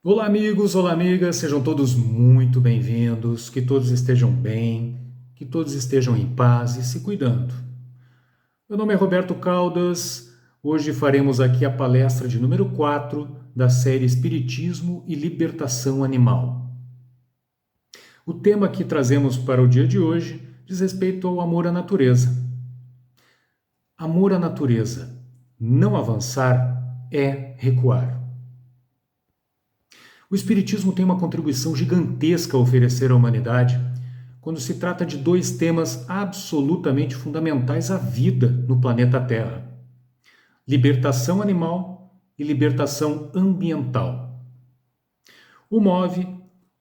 Olá, amigos, olá, amigas, sejam todos muito bem-vindos, que todos estejam bem, que todos estejam em paz e se cuidando. Meu nome é Roberto Caldas, hoje faremos aqui a palestra de número 4 da série Espiritismo e Libertação Animal. O tema que trazemos para o dia de hoje diz respeito ao amor à natureza. Amor à natureza, não avançar é recuar. O Espiritismo tem uma contribuição gigantesca a oferecer à humanidade quando se trata de dois temas absolutamente fundamentais à vida no planeta Terra: libertação animal e libertação ambiental. O MOVE,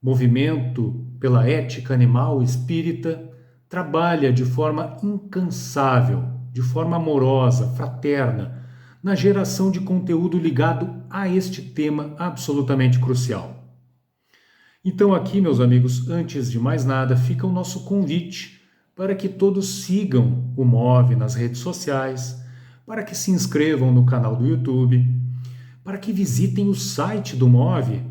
Movimento pela Ética Animal Espírita, trabalha de forma incansável, de forma amorosa, fraterna, na geração de conteúdo ligado a este tema absolutamente crucial. Então, aqui, meus amigos, antes de mais nada, fica o nosso convite para que todos sigam o MOVE nas redes sociais, para que se inscrevam no canal do YouTube, para que visitem o site do MOVE,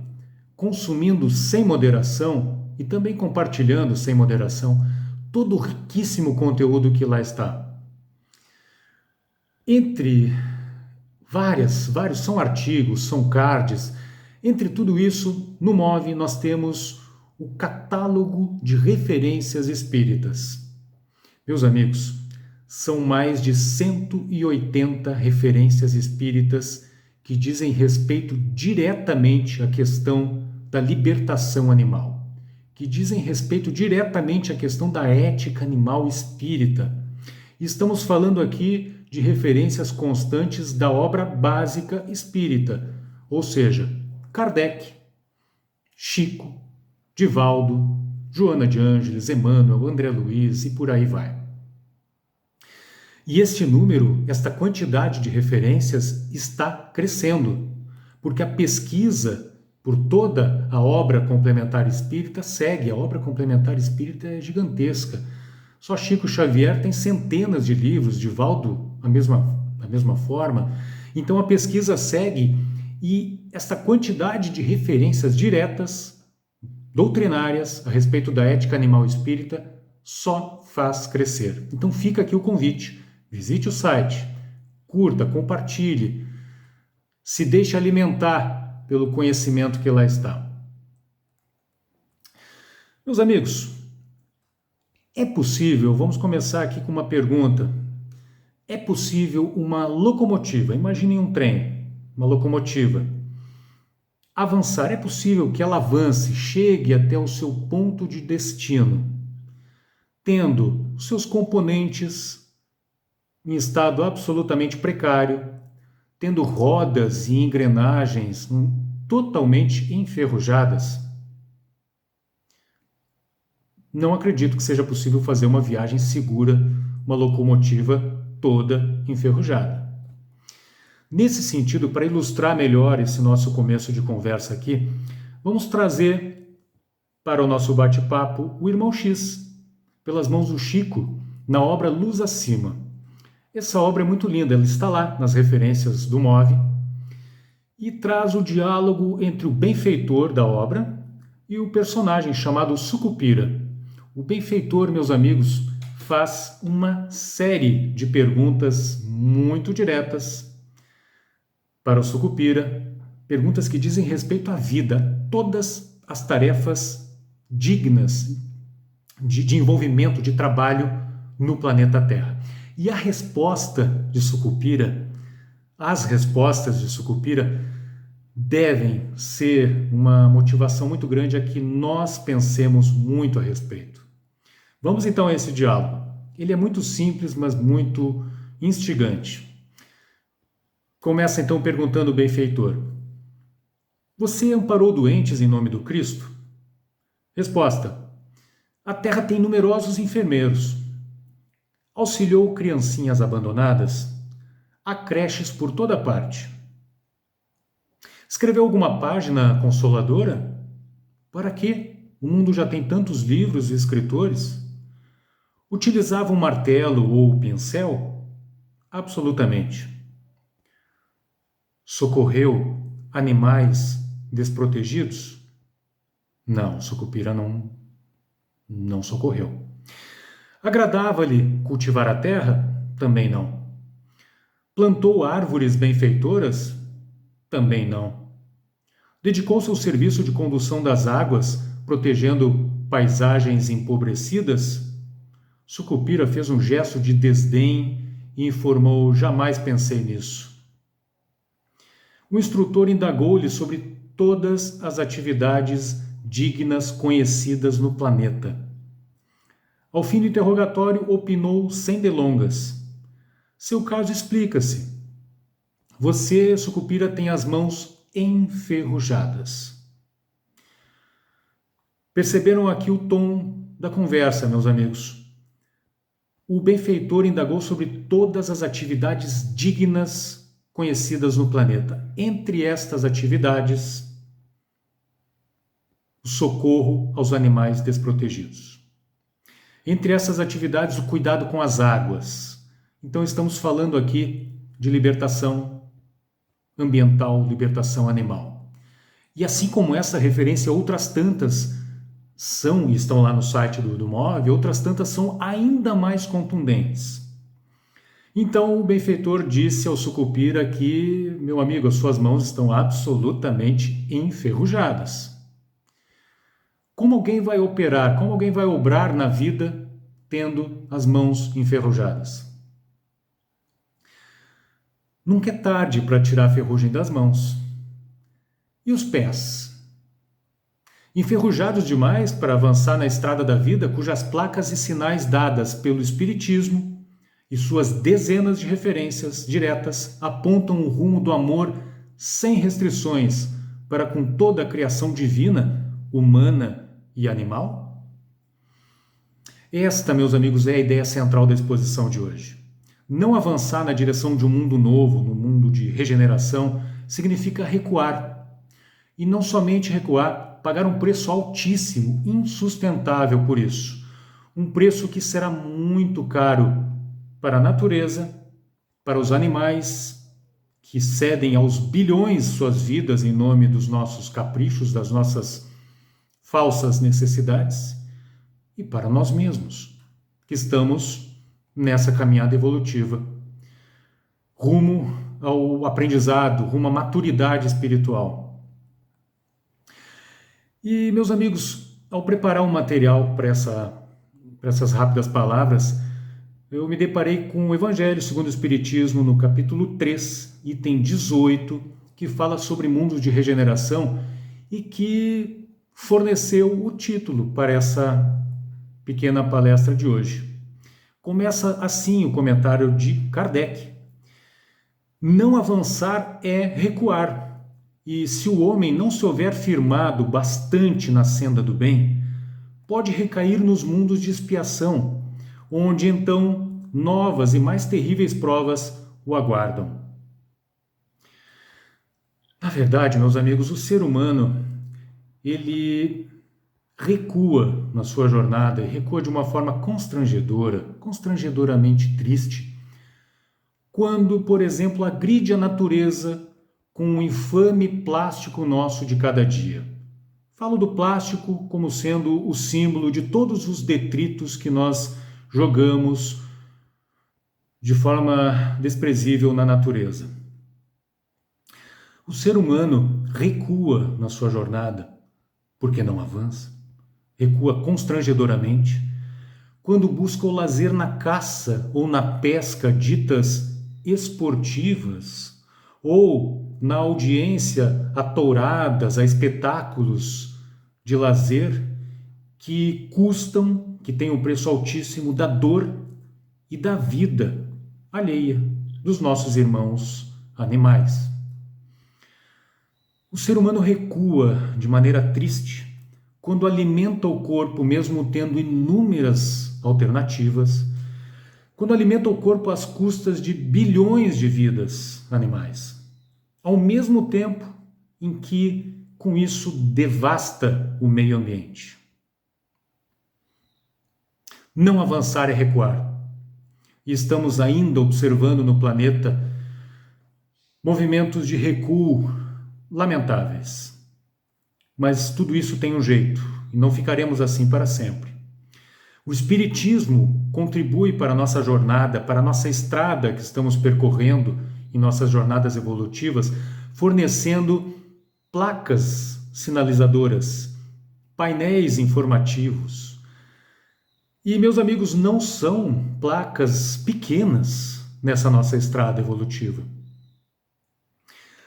consumindo sem moderação e também compartilhando sem moderação todo o riquíssimo conteúdo que lá está. Entre vários são artigos, são cards. Entre tudo isso, no MOVE nós temos o catálogo de referências espíritas. Meus amigos, são mais de 180 referências espíritas que dizem respeito diretamente à questão da libertação animal, que dizem respeito diretamente à questão da ética animal espírita. Estamos falando aqui de referências constantes da obra básica espírita, ou seja, Kardec, Chico, Divaldo, Joana de Ângeles, Emmanuel, André Luiz e por aí vai. E este número, esta quantidade de referências está crescendo, porque a pesquisa por toda a obra complementar espírita segue. A obra complementar espírita é gigantesca. Só Chico Xavier tem centenas de livros, Divaldo, da mesma forma. Então a pesquisa segue e esta quantidade de referências diretas, doutrinárias, a respeito da ética animal espírita, só faz crescer. Então fica aqui o convite. Visite o site, curta, compartilhe, se deixe alimentar pelo conhecimento que lá está. Meus amigos, é possível, vamos começar aqui com uma pergunta. É possível uma locomotiva, imaginem um trem, uma locomotiva, avançar, é possível que ela avance, chegue até o seu ponto de destino, tendo os seus componentes em estado absolutamente precário, tendo rodas e engrenagens totalmente enferrujadas? Não acredito que seja possível fazer uma viagem segura, uma locomotiva toda enferrujada. Nesse sentido, para ilustrar melhor esse nosso começo de conversa aqui, vamos trazer para o nosso bate-papo o Irmão X, pelas mãos do Chico, na obra Luz Acima. Essa obra é muito linda, ela está lá nas referências do MOVE e traz o diálogo entre o benfeitor da obra e o personagem chamado Sucupira. O benfeitor, meus amigos, faz uma série de perguntas muito diretas para o Sucupira, perguntas que dizem respeito à vida, todas as tarefas dignas de envolvimento, de trabalho no planeta Terra. E a resposta de Sucupira, as respostas de Sucupira devem ser uma motivação muito grande a que nós pensemos muito a respeito. Vamos então a esse diálogo. Ele é muito simples, mas muito instigante. Começa então perguntando o benfeitor: você amparou doentes em nome do Cristo? Resposta: a terra tem numerosos enfermeiros. Auxiliou criancinhas abandonadas? Há creches por toda parte. Escreveu alguma página consoladora? Para quê? O mundo já tem tantos livros e escritores. Utilizava um martelo ou pincel? Absolutamente. Socorreu animais desprotegidos? Não, Sucupira não socorreu. Agradava-lhe cultivar a terra? Também não. Plantou árvores benfeitoras? Também não. Dedicou-se ao serviço de condução das águas, protegendo paisagens empobrecidas? Sucupira fez um gesto de desdém e informou: jamais pensei nisso. O instrutor indagou-lhe sobre todas as atividades dignas conhecidas no planeta. Ao fim do interrogatório, opinou sem delongas: seu caso explica-se. Você, Sucupira, tem as mãos enferrujadas. Perceberam aqui o tom da conversa, meus amigos. O benfeitor indagou sobre todas as atividades dignas conhecidas no planeta. Entre estas atividades, o socorro aos animais desprotegidos. Entre essas atividades, o cuidado com as águas. Então estamos falando aqui de libertação ambiental, libertação animal. E assim como essa referência, outras tantas são, e estão lá no site do MOVE, outras tantas são ainda mais contundentes. Então o benfeitor disse ao Sucupira que, meu amigo, as suas mãos estão absolutamente enferrujadas. Como alguém vai operar, como alguém vai obrar na vida tendo as mãos enferrujadas? Nunca é tarde para tirar a ferrugem das mãos. E os pés? Enferrujados demais para avançar na estrada da vida, cujas placas e sinais dadas pelo Espiritismo e suas dezenas de referências diretas apontam o rumo do amor sem restrições para com toda a criação divina, humana e animal? Esta, meus amigos, é a ideia central da exposição de hoje. Não avançar na direção de um mundo novo, no mundo de regeneração, significa recuar. E não somente recuar, pagar um preço altíssimo, insustentável por isso. Um preço que será muito caro para a natureza, para os animais que cedem aos bilhões suas vidas em nome dos nossos caprichos, das nossas falsas necessidades, e para nós mesmos, que estamos nessa caminhada evolutiva, rumo ao aprendizado, rumo à maturidade espiritual. E, meus amigos, ao preparar um material para essas rápidas palavras, eu me deparei com o Evangelho segundo o Espiritismo, no capítulo 3, item 18, que fala sobre mundos de regeneração e que forneceu o título para essa pequena palestra de hoje. Começa assim o comentário de Kardec. Não avançar é recuar, e se o homem não se houver firmado bastante na senda do bem, pode recair nos mundos de expiação, onde então novas e mais terríveis provas o aguardam. Na verdade, meus amigos, o ser humano, ele recua na sua jornada, e recua de uma forma constrangedora, constrangedoramente triste, quando, por exemplo, agride a natureza com o infame plástico nosso de cada dia. Falo do plástico como sendo o símbolo de todos os detritos que nós jogamos de forma desprezível na natureza. O ser humano recua na sua jornada, porque não avança, recua constrangedoramente, quando busca o lazer na caça ou na pesca ditas esportivas, ou na audiência a touradas, a espetáculos de lazer que custam, que têm um preço altíssimo da dor e da vida alheia dos nossos irmãos animais. O ser humano recua de maneira triste quando alimenta o corpo, mesmo tendo inúmeras alternativas, quando alimenta o corpo às custas de bilhões de vidas animais, ao mesmo tempo em que, com isso, devasta o meio ambiente. Não avançar é recuar. E estamos ainda observando no planeta movimentos de recuo lamentáveis. mas tudo isso tem um jeito, e não ficaremos assim para sempre. O Espiritismo contribui para a nossa jornada, para a nossa estrada que estamos percorrendo em nossas jornadas evolutivas, fornecendo placas sinalizadoras, painéis informativos. E, meus amigos, não são placas pequenas nessa nossa estrada evolutiva.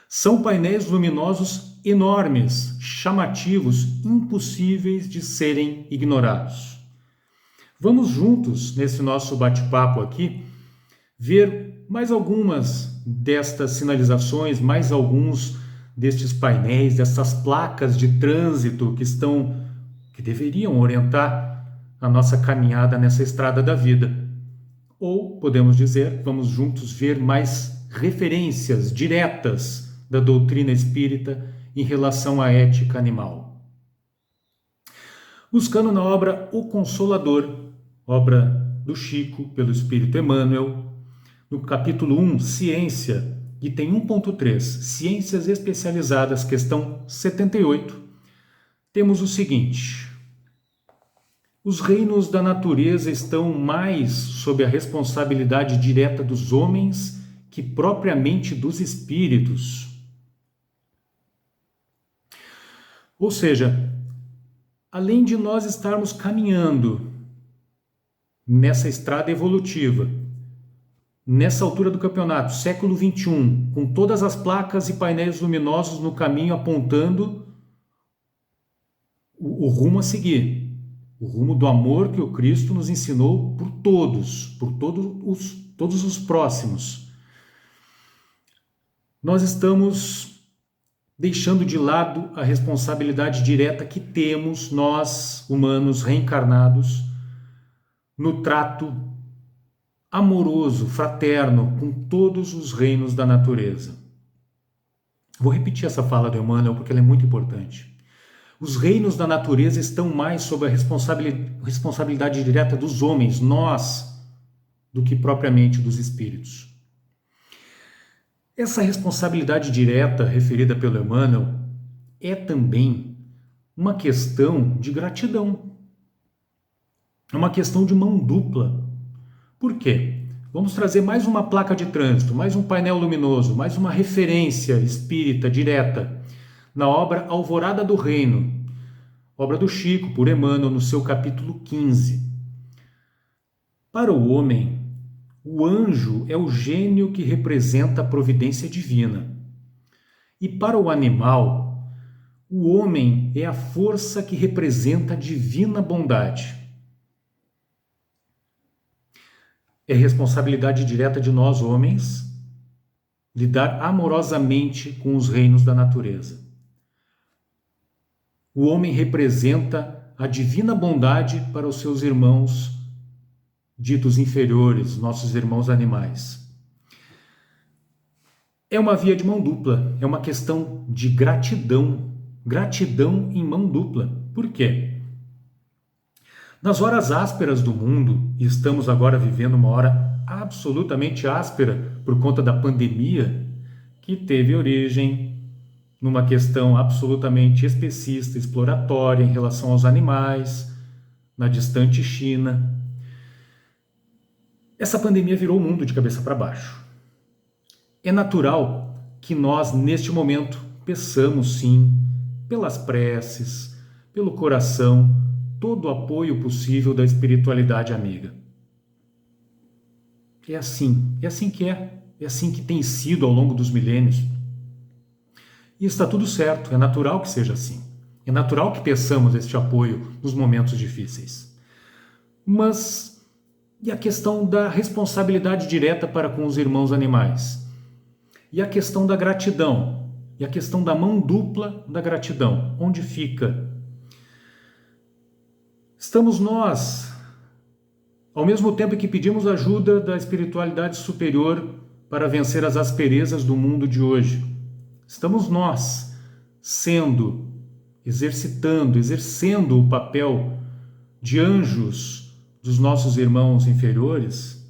São painéis luminosos enormes, chamativos, impossíveis de serem ignorados. Vamos juntos, nesse nosso bate-papo aqui, ver mais algumas destas sinalizações, mais alguns destes painéis, dessas placas de trânsito que deveriam orientar a nossa caminhada nessa estrada da vida. Ou, podemos dizer, vamos juntos ver mais referências diretas da doutrina espírita em relação à ética animal. Buscando na obra O Consolador, obra do Chico, pelo Espírito Emmanuel, no capítulo 1, Ciência, item 1.3, Ciências Especializadas, questão 78, temos o seguinte: os reinos da natureza estão mais sob a responsabilidade direta dos homens que propriamente dos espíritos. Ou seja, além de nós estarmos caminhando nessa estrada evolutiva, nessa altura do campeonato, século XXI, com todas as placas e painéis luminosos no caminho apontando o rumo a seguir, o rumo do amor que o Cristo nos ensinou por todos os próximos. Nós estamos deixando de lado a responsabilidade direta que temos, nós, humanos reencarnados, no trato amoroso, fraterno, com todos os reinos da natureza. Vou repetir essa fala do Emmanuel porque ela é muito importante. Os reinos da natureza estão mais sob a responsabilidade direta dos homens, nós, do que propriamente dos espíritos. Essa responsabilidade direta referida pelo Emmanuel é também uma questão de gratidão. É uma questão de mão dupla. Por quê? Vamos trazer mais uma placa de trânsito, mais um painel luminoso, mais uma referência espírita direta na obra Alvorada do Reino, obra do Chico, por Emmanuel, no seu capítulo 15. Para o homem, o anjo é o gênio que representa a providência divina. E para o animal, o homem é a força que representa a divina bondade. É responsabilidade direta de nós, homens, lidar amorosamente com os reinos da natureza. O homem representa a divina bondade para os seus irmãos ditos inferiores, nossos irmãos animais. É uma via de mão dupla, é uma questão de gratidão, gratidão em mão dupla. Por quê? Nas horas ásperas do mundo, e estamos agora vivendo uma hora absolutamente áspera por conta da pandemia, que teve origem numa questão absolutamente especista, exploratória em relação aos animais, na distante China. Essa pandemia virou o mundo de cabeça para baixo. É natural que nós, neste momento, peçamos sim, pelas preces, pelo coração, todo o apoio possível da espiritualidade amiga. É assim que é assim que tem sido ao longo dos milênios. E está tudo certo, é natural que seja assim. É natural que peçamos este apoio nos momentos difíceis. Mas e a questão da responsabilidade direta para com os irmãos animais? E a questão da gratidão? E a questão da mão dupla da gratidão? Onde fica? Estamos nós, ao mesmo tempo que pedimos ajuda da espiritualidade superior para vencer as asperezas do mundo de hoje, estamos nós exercendo o papel de anjos dos nossos irmãos inferiores.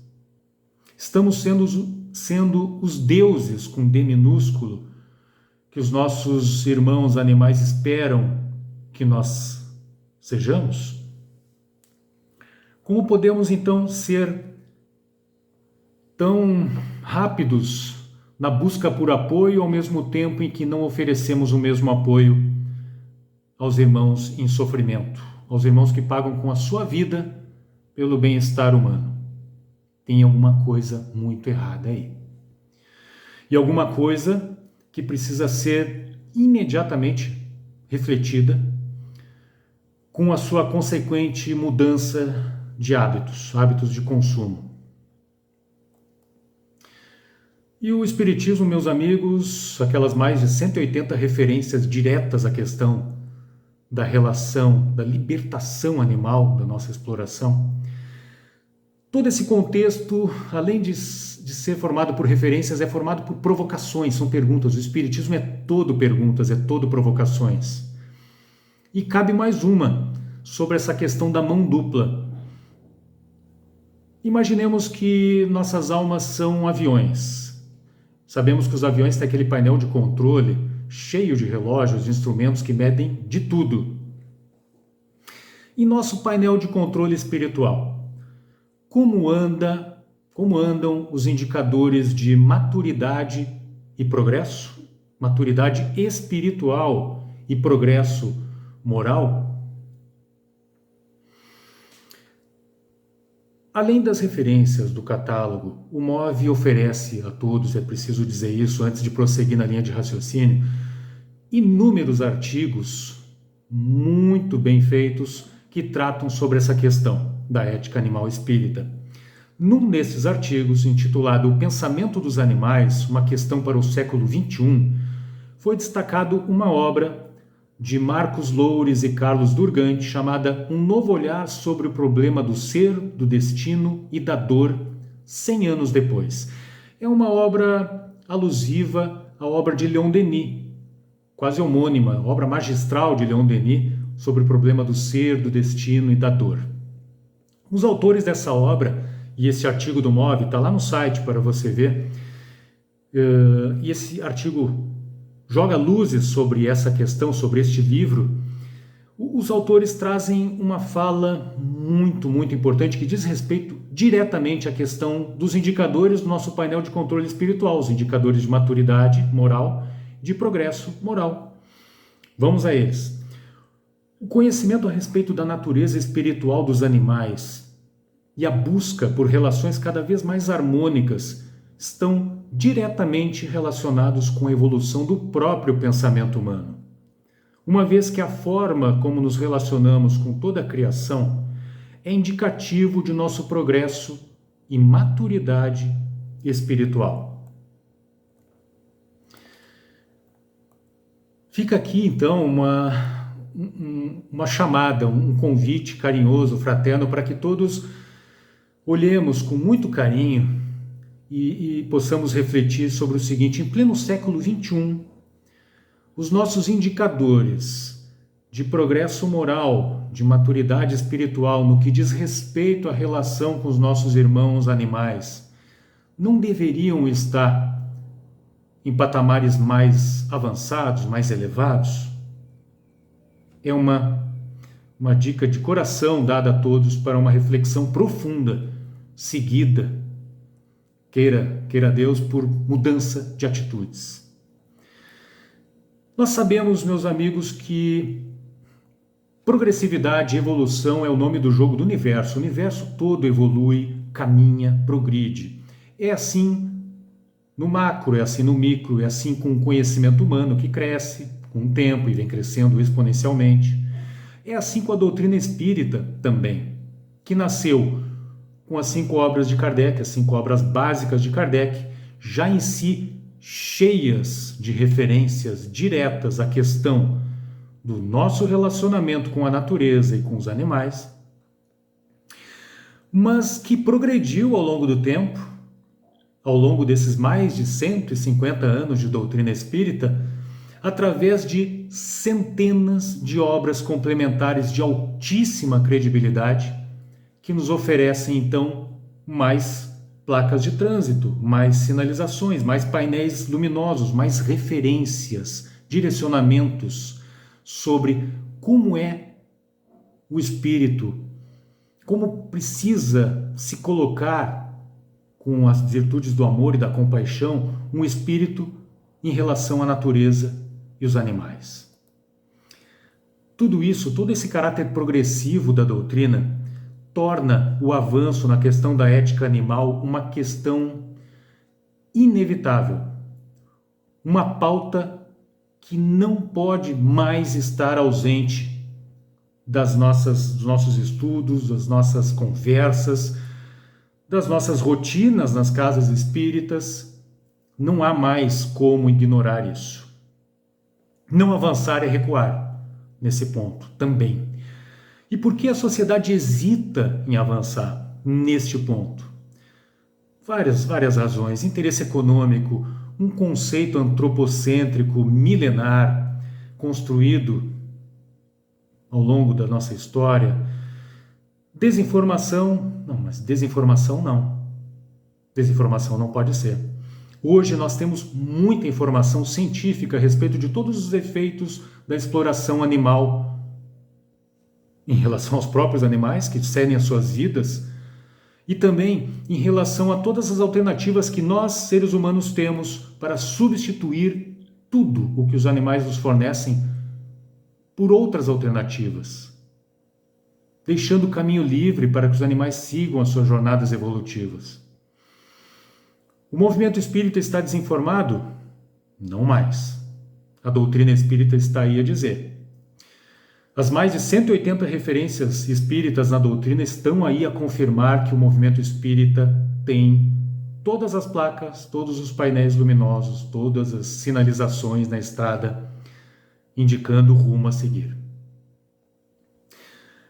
Estamos sendo os deuses com D minúsculo que os nossos irmãos animais esperam que nós sejamos? Como podemos então ser tão rápidos na busca por apoio ao mesmo tempo em que não oferecemos o mesmo apoio aos irmãos em sofrimento, aos irmãos que pagam com a sua vida pelo bem-estar humano? Tem alguma coisa muito errada aí. E alguma coisa que precisa ser imediatamente refletida com a sua consequente mudança de hábitos de consumo. E o Espiritismo, meus amigos, aquelas mais de 180 referências diretas à questão da relação, da libertação animal, da nossa exploração, todo esse contexto, além de ser formado por referências, é formado por provocações, são perguntas. O Espiritismo é todo perguntas, é todo provocações. E cabe mais uma sobre essa questão da mão dupla. Imaginemos que nossas almas são aviões. Sabemos que os aviões têm aquele painel de controle cheio de relógios, de instrumentos que medem de tudo. E nosso painel de controle espiritual? Como andam os indicadores de maturidade e progresso? Maturidade espiritual e progresso moral? Além das referências do catálogo, o MOVE oferece a todos, é preciso dizer isso antes de prosseguir na linha de raciocínio, inúmeros artigos muito bem feitos que tratam sobre essa questão da ética animal espírita. Num desses artigos, intitulado O Pensamento dos Animais, uma questão para o século XXI, foi destacado uma obra de Marcos Loures e Carlos Durgante, chamada Um Novo Olhar sobre o Problema do Ser, do Destino e da Dor, 100 anos depois. É uma obra alusiva à obra de Leon Denis, quase homônima, obra magistral de Leon Denis sobre o problema do ser, do destino e da dor. Os autores dessa obra, e esse artigo do MOVE está lá no site para você ver, e esse artigo joga luzes sobre essa questão, sobre este livro. Os autores trazem uma fala muito, muito importante que diz respeito diretamente à questão dos indicadores do nosso painel de controle espiritual, os indicadores de maturidade moral, de progresso moral. Vamos a eles. O conhecimento a respeito da natureza espiritual dos animais e a busca por relações cada vez mais harmônicas estão diretamente relacionados com a evolução do próprio pensamento humano. Uma vez que a forma como nos relacionamos com toda a criação é indicativo de nosso progresso e maturidade espiritual. Fica aqui, então, uma chamada, um convite carinhoso, fraterno, para que todos olhemos com muito carinho e possamos refletir sobre o seguinte: em pleno século XXI, os nossos indicadores de progresso moral, de maturidade espiritual no que diz respeito à relação com os nossos irmãos animais, não deveriam estar em patamares mais avançados, mais elevados? É uma dica de coração dada a todos para uma reflexão profunda, seguida, queira Deus, por mudança de atitudes. Nós sabemos, meus amigos, que progressividade e evolução é o nome do jogo do universo. O universo todo evolui, caminha, progride. É assim no macro, é assim no micro, é assim com o conhecimento humano que cresce com o tempo e vem crescendo exponencialmente. É assim com a doutrina espírita também, que nasceu com as 5 obras de Kardec, as 5 obras básicas de Kardec, já em si cheias de referências diretas à questão do nosso relacionamento com a natureza e com os animais, mas que progrediu ao longo do tempo, ao longo desses mais de 150 anos de doutrina espírita, através de centenas de obras complementares de altíssima credibilidade, que nos oferecem, então, mais placas de trânsito, mais sinalizações, mais painéis luminosos, mais referências, direcionamentos sobre como é o espírito, como precisa se colocar com as virtudes do amor e da compaixão um espírito em relação à natureza e os animais. Tudo isso, todo esse caráter progressivo da doutrina torna o avanço na questão da ética animal uma questão inevitável, uma pauta que não pode mais estar ausente dos nossos estudos, das nossas conversas, das nossas rotinas nas casas espíritas. Não há mais como ignorar isso. Não avançar é recuar nesse ponto também. E por que a sociedade hesita em avançar neste ponto? Várias razões. Interesse econômico, um conceito antropocêntrico milenar construído ao longo da nossa história. Desinformação, não, mas desinformação não. Desinformação não pode ser. Hoje nós temos muita informação científica a respeito de todos os efeitos da exploração animal em relação aos próprios animais que cedem as suas vidas e também em relação a todas as alternativas que nós, seres humanos, temos para substituir tudo o que os animais nos fornecem por outras alternativas, deixando o caminho livre para que os animais sigam as suas jornadas evolutivas. O movimento espírita está desinformado? Não mais. A doutrina espírita está aí a dizer. As mais de 180 referências espíritas na doutrina estão aí a confirmar que o movimento espírita tem todas as placas, todos os painéis luminosos, todas as sinalizações na estrada, indicando o rumo a seguir.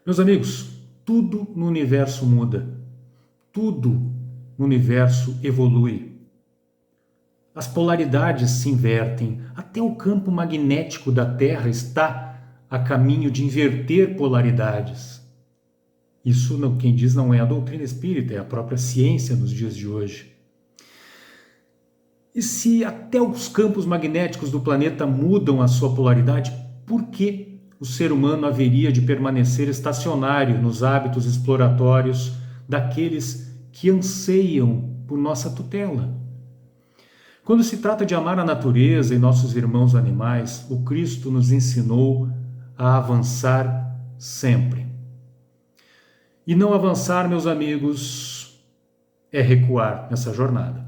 Meus amigos, tudo no universo muda, tudo no universo evolui. As polaridades se invertem, até o campo magnético da Terra está a caminho de inverter polaridades. Isso quem diz não é a doutrina espírita, é a própria ciência nos dias de hoje. E se até os campos magnéticos do planeta mudam a sua polaridade, por que o ser humano haveria de permanecer estacionário nos hábitos exploratórios daqueles que anseiam por nossa tutela? Quando se trata de amar a natureza e nossos irmãos animais, o Cristo nos ensinou a avançar sempre. E não avançar, meus amigos, é recuar nessa jornada.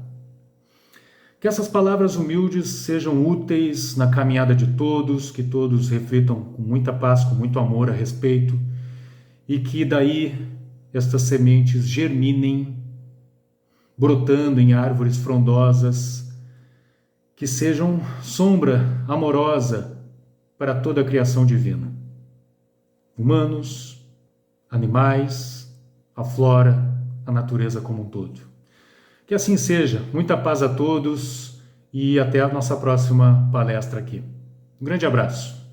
Que essas palavras humildes sejam úteis na caminhada de todos, que todos reflitam com muita paz, com muito amor a respeito, e que daí estas sementes germinem, brotando em árvores frondosas, que sejam sombra amorosa para toda a criação divina. Humanos, animais, a flora, a natureza como um todo. Que assim seja. Muita paz a todos e até a nossa próxima palestra aqui. Um grande abraço.